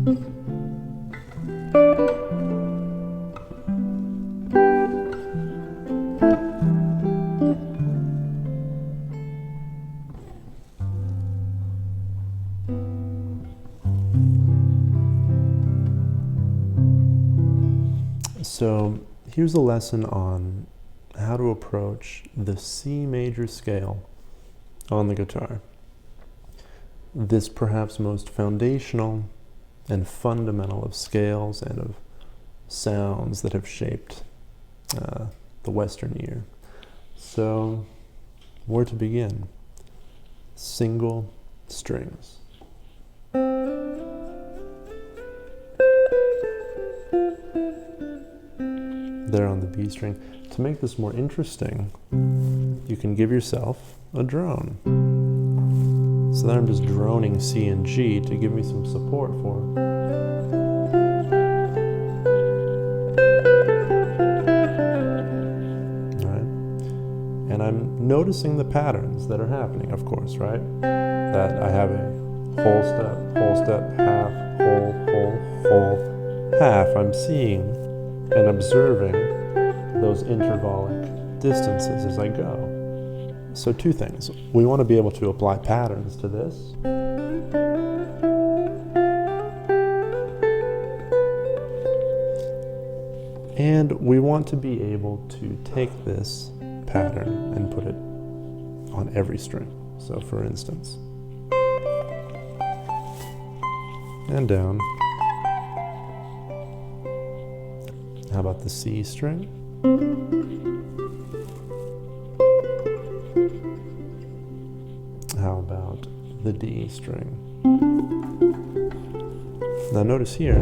So here's a lesson on how to approach the C major scale on the guitar. This perhaps most foundational and fundamental of scales and of sounds that have shaped the Western ear. So where to begin? Single strings. There on the B string. To make this more interesting, you can give yourself a drone. So then I'm just droning C and G to give me some support for. Right? And I'm noticing the patterns that are happening, of course, right? That I have a whole step, half, whole, half. I'm seeing and observing those intervallic distances as I go. So two things. We want to be able to apply patterns to this. And we want to be able to take this pattern and put it on every string. So for instance, and down. How about the C string? How about the D string? Now notice here,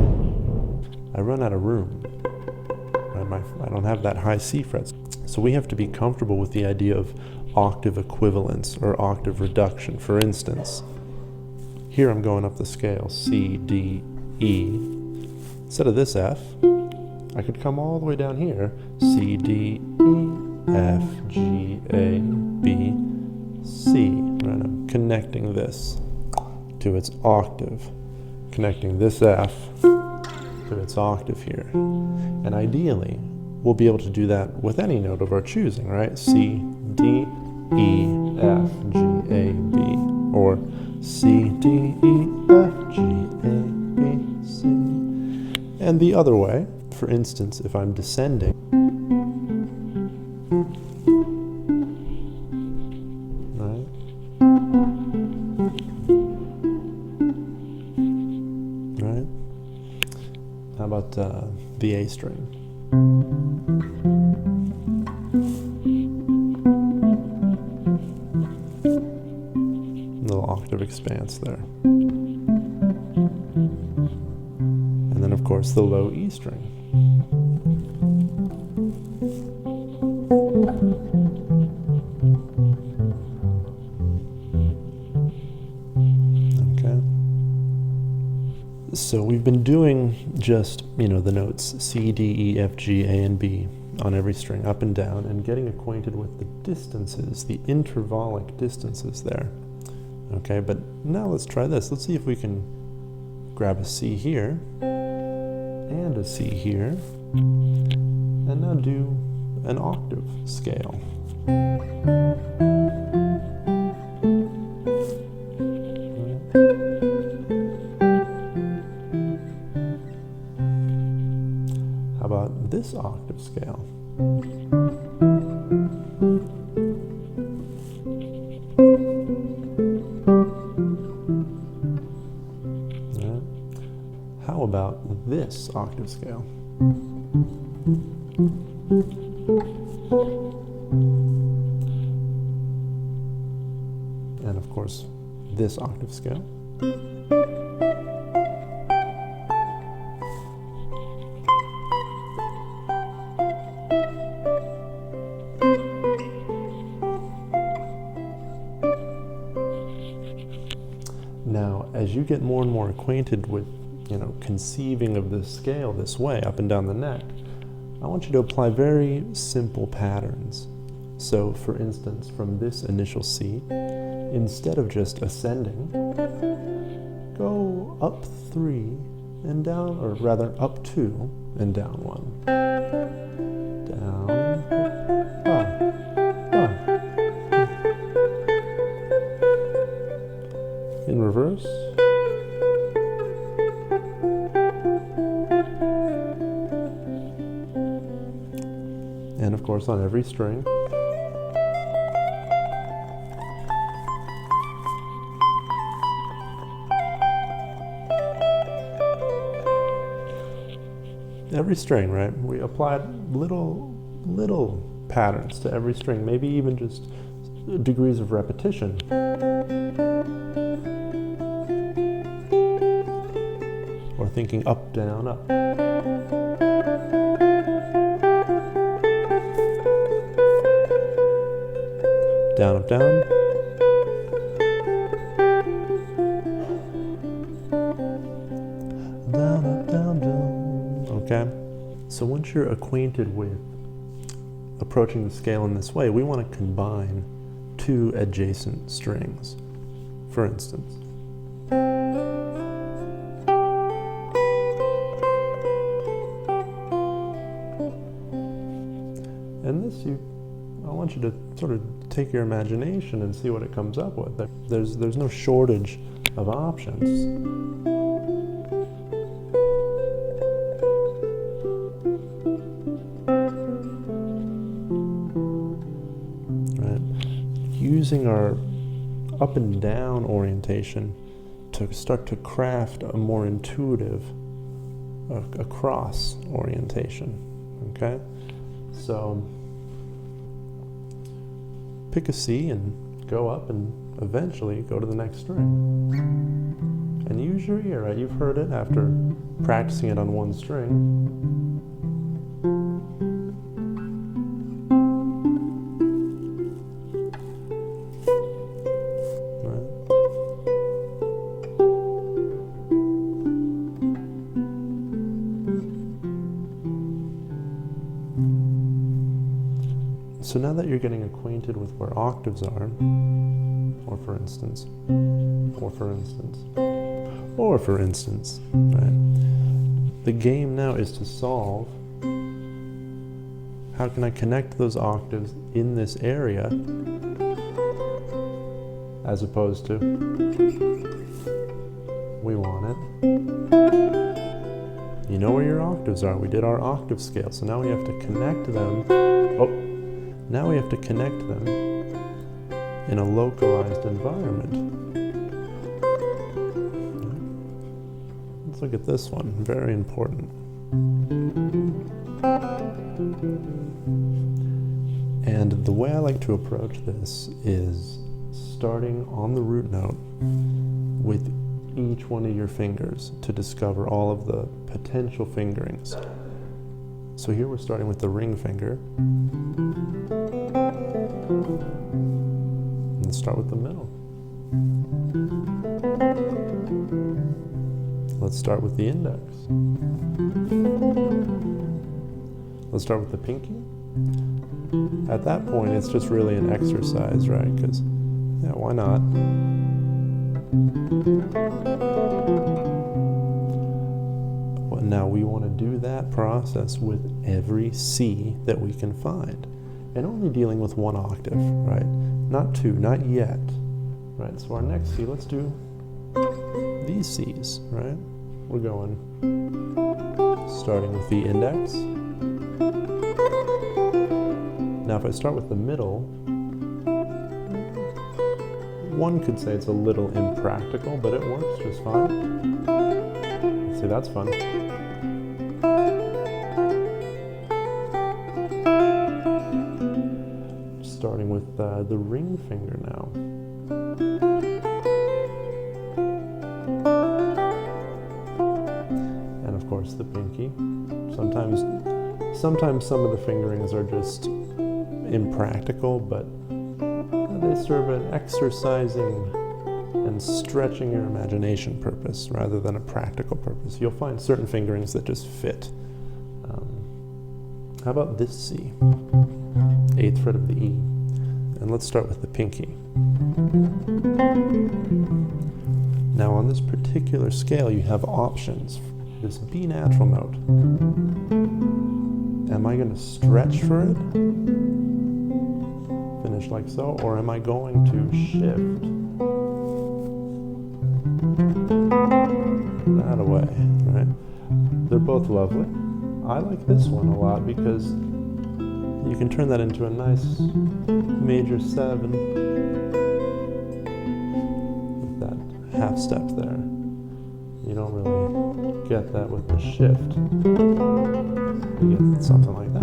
I run out of room. Right? I don't have that high C frets. So we have to be comfortable with the idea of octave equivalence or octave reduction. For instance, here I'm going up the scale, C, D, E. Instead of this F, I could come all the way down here, C, D, E, F, G, A, B, C. Right? I'm connecting this to its octave, connecting this F to its octave here. And ideally, we'll be able to do that with any note of our choosing, right? C, D, E, F, G, A, B, or C, D, E, F, G, A, B, C. And the other way, for instance, if I'm descending, right? Right? How about the A string? Little octave expanse there. And then of course the low E string. So we've been doing just, the notes C, D, E, F, G, A, and B on every string, up and down, and getting acquainted with the distances, the intervallic distances there. Okay, but now let's try this. Let's see if we can grab a C here, and a C here, and now do an octave scale. How about this octave scale? Right. How about this octave scale? And of course, this octave scale. Now, as you get more and more acquainted with, conceiving of this scale this way, up and down the neck, I want you to apply very simple patterns. So, for instance, from this initial C, instead of just ascending, go up 3 and down, or rather up 2 and down 1. Down, up. In reverse. And of course on every string. Every string, right? We applied little patterns to every string, maybe even just degrees of repetition. Or thinking up, down, up. Down, up, down. Down, up, down, down. Okay? So once you're acquainted with approaching the scale in this way, we want to combine 2 adjacent strings, for instance. And this, I want you to sort of take your imagination and see what it comes up with. There's no shortage of options. Using our up and down orientation to start to craft a more intuitive cross orientation, okay? So pick a C and go up and eventually go to the next string. And use your ear, right? You've heard it after practicing it on one string. So now that you're getting acquainted with where octaves are, or for instance, right? The game now is to solve how can I connect those octaves in this area as opposed to we want it. You know where your octaves are. We did our octave scale, so now we have to connect them. Now we have to connect them in a localized environment. Let's look at this one, very important. And the way I like to approach this is starting on the root note with each one of your fingers to discover all of the potential fingerings. So here we're starting with the ring finger. Let's start with the middle. Let's start with the index. Let's start with the pinky. At that point, it's just really an exercise, right? Because, yeah, why not? Well, now we want to do that process with every C that we can find. And only dealing with one octave, right? Not 2, not yet. Right, so our next C, let's do these C's, right? We're going, starting with the index. Now if I start with the middle, one could say it's a little impractical, but it works just fine. See, that's fun. Starting with the ring finger now. And of course the pinky. Sometimes some of the fingerings are just impractical, but they serve an exercising and stretching your imagination purpose rather than a practical purpose. You'll find certain fingerings that just fit. How about this C? 8th fret of the E. And let's start with the pinky. Now on this particular scale you have options this B natural note. Am I going to stretch for it? Finish like so, or am I going to shift that away, right? They're both lovely. I like this one a lot because you can turn that into a nice major 7 with that half step there. You don't really get that with the shift. You get something like that.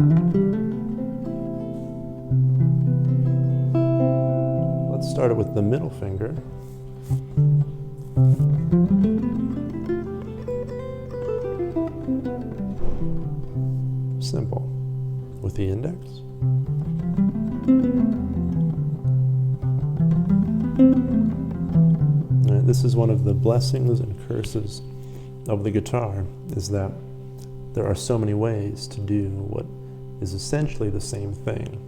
Let's start it with the middle finger. Simple. With the index. Right, this is one of the blessings and curses of the guitar, is that there are so many ways to do what is essentially the same thing.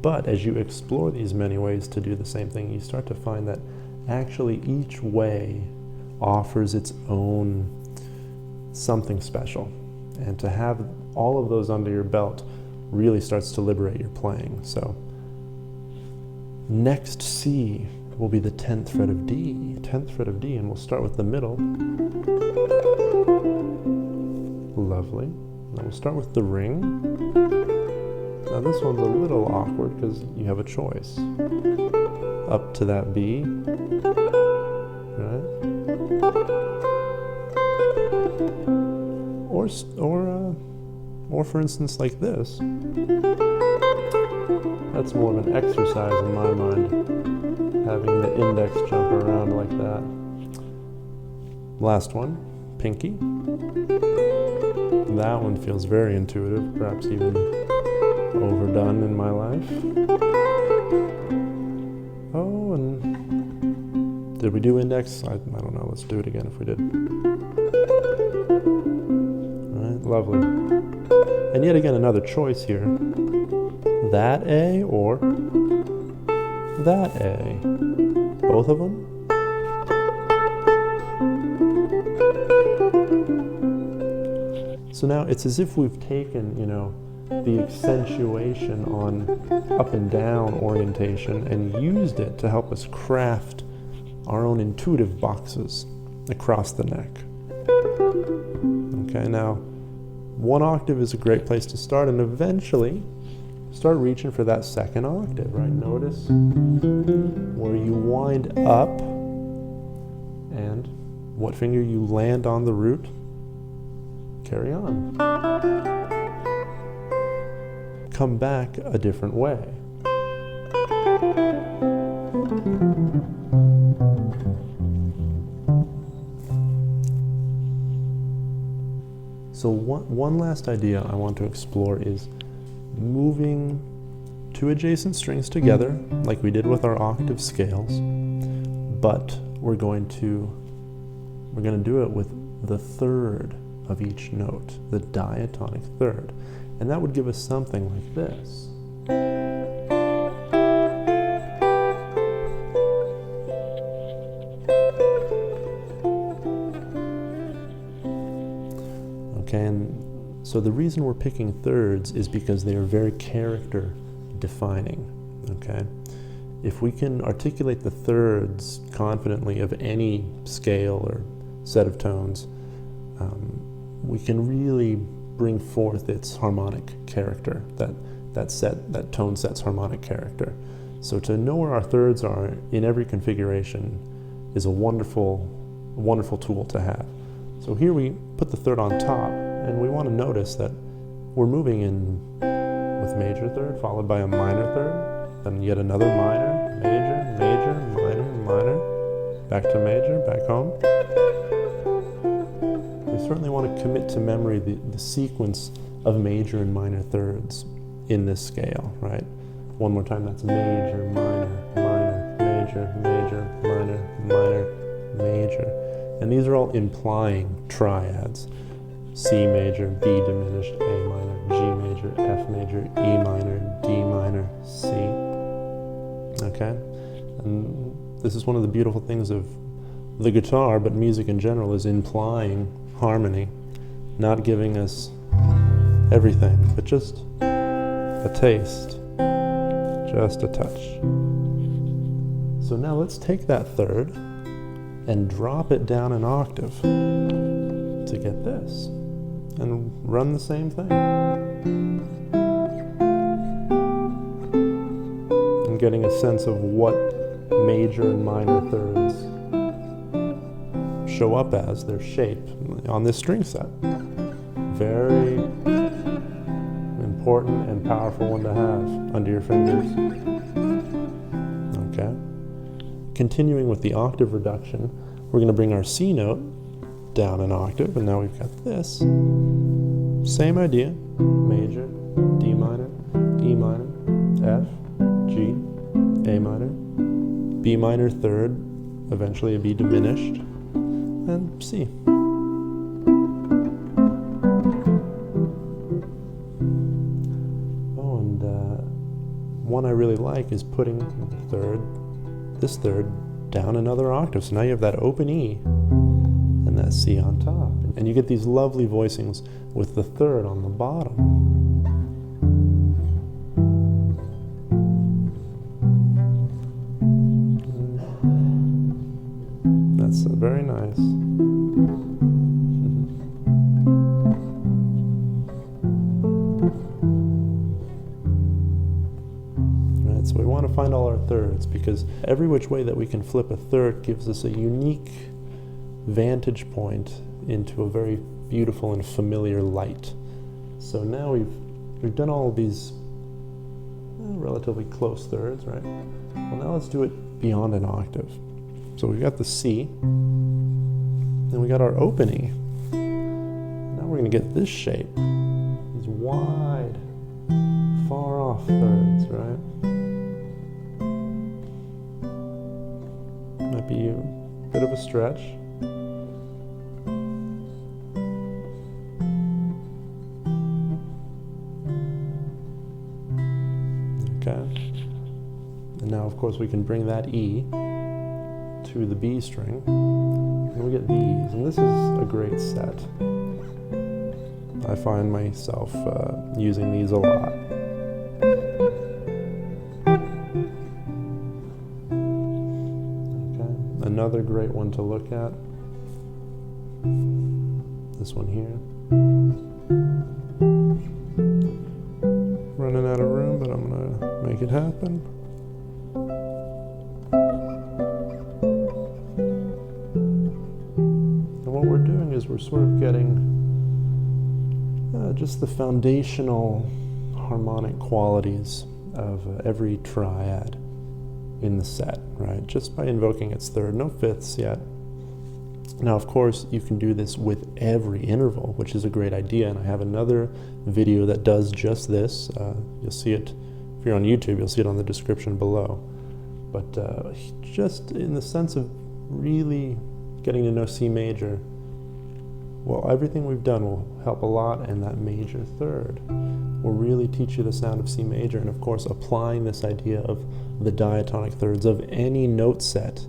But as you explore these many ways to do the same thing, you start to find that actually each way offers its own something special. And to have all of those under your belt really starts to liberate your playing. So next C will be the 10th fret of D, 10th fret of D, and we'll start with the middle. Lovely. Now we'll start with the ring. Now this one's a little awkward because you have a choice. Up to that B, right? Or for instance like this. That's more of an exercise in my mind, having the index jump around like that. Last one, pinky. That one feels very intuitive, perhaps even overdone in my life. Oh, and did we do index? I don't know, let's do it again if we did. All right, lovely. And yet again, another choice here. That A or that A. Both of them? So now it's as if we've taken, the accentuation on up and down orientation and used it to help us craft our own intuitive boxes across the neck. Okay, now 1 octave is a great place to start, and eventually start reaching for that 2nd octave, right? Notice where you wind up and what finger you land on the root. Carry on. Come back a different way. So one last idea I want to explore is moving 2 adjacent strings together, like we did with our octave scales, but we're going to do it with the 3rd of each note, the diatonic 3rd. And that would give us something like this. Okay, and so the reason we're picking 3rds is because they are very character defining, okay? If we can articulate the 3rds confidently of any scale or set of tones, we can really bring forth its harmonic character, that tone set's harmonic character. So to know where our 3rds are in every configuration is a wonderful tool to have. So here we put the 3rd on top, and we want to notice that we're moving in with major 3rd, followed by a minor 3rd, then yet another minor, major, major, minor, minor, back to major, back home. We certainly want to commit to memory the sequence of major and minor 3rds in this scale, right? One more time, that's major, minor, minor, major, major, minor, minor, major. And these are all implying triads. C major, B diminished, A minor, G major, F major, E minor, D minor, C. Okay? And this is one of the beautiful things of the guitar, but music in general, is implying harmony, not giving us everything, but just a taste, just a touch. So now let's take that third and drop it down an octave to get this, and run the same thing. And getting a sense of what major and minor thirds show up as, their shape on this string set. Very important and powerful one to have under your fingers. Okay. Continuing with the octave reduction, we're going to bring our C note down an octave, and now we've got this. Same idea. Major, D minor, E minor, F, G, A minor, B minor third, eventually a B diminished, and C. Oh, and one I really like is putting this third down another octave. So now you have that open E and that C on top. And you get these lovely voicings with the third on the bottom. That's very nice. So we want to find all our thirds, because every which way that we can flip a third gives us a unique vantage point into a very beautiful and familiar light. So now we've done all of these relatively close thirds, right? Well, now let's do it beyond an octave. So we've got the C, then we got our open E. Now we're going to get this shape, these wide, far off thirds, right? Might be a bit of a stretch. Okay. And now, of course, we can bring that E to the B string, and we get these. And this is a great set. I find myself using these a lot. Another great one to look at, this one here. Running out of room, but I'm going to make it happen. And what we're doing is we're sort of getting just the foundational harmonic qualities of every triad in the set, right? Just by invoking its third, no fifths yet. Now, of course, you can do this with every interval, which is a great idea, and I have another video that does just this. You'll see it, if you're on YouTube, you'll see it on the description below. But just in the sense of really getting to know C major, well, everything we've done will help a lot, and that major third will really teach you the sound of C major. And of course, applying this idea of the diatonic thirds of any note set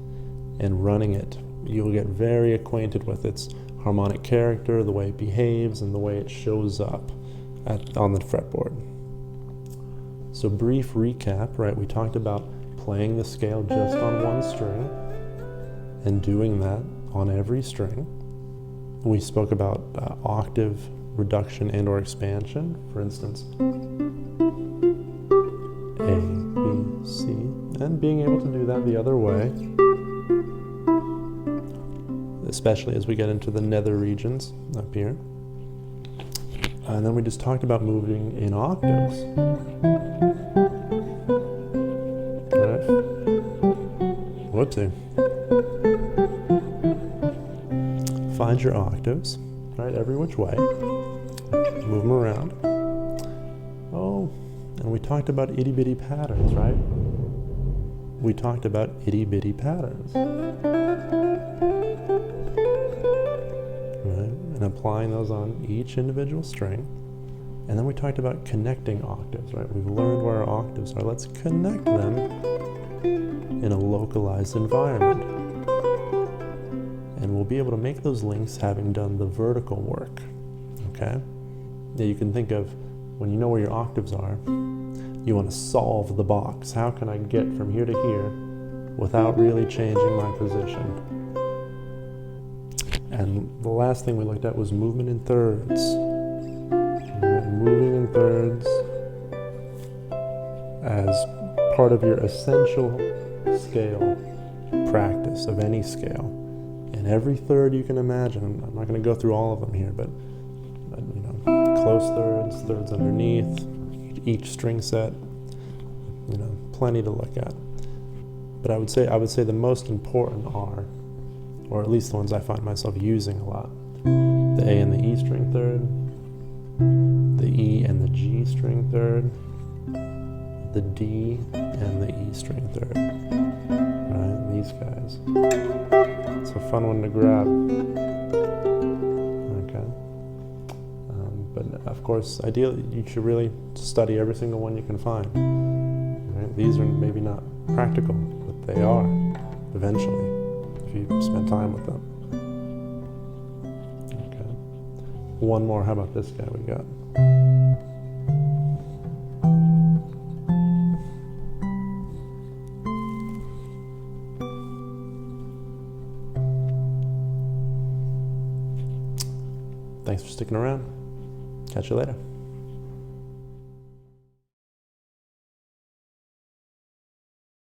and running it, you'll get very acquainted with its harmonic character, the way it behaves, and the way it shows up on the fretboard. So brief recap, right? We talked about playing the scale just on one string and doing that on every string. We spoke about octave reduction and or expansion. For instance, A, B, C, and being able to do that the other way, especially as we get into the nether regions up here. And then we just talked about moving in octaves. Right? Whoopsie. Find your octaves, right, every which way. Move them around. Oh, and we talked about itty-bitty patterns, right? We talked about itty-bitty patterns. Right? And applying those on each individual string. And then we talked about connecting octaves, right? We've learned where our octaves are. Let's connect them in a localized environment. And And we'll be able to make those links having done the vertical work, okay? Now you can think of, when you know where your octaves are, you want to solve the box. How can I get from here to here without really changing my position? And the last thing we looked at was movement in thirds. Moving in thirds as part of your essential scale practice of any scale. And every third you can imagine, I'm not going to go through all of them here, but you know, close thirds, thirds underneath, each string set, you know, plenty to look at. But I would say the most important are, or at least the ones I find myself using a lot, the A and the E string third, the E and the G string third, the D and the E string third, right? These guys. It's a fun one to grab. Okay. But of course, ideally, you should really study every single one you can find. Right? These are maybe not practical, but they are eventually, if you spend time with them. Okay. One more. How about this guy we got? Thanks for sticking around. Catch you later.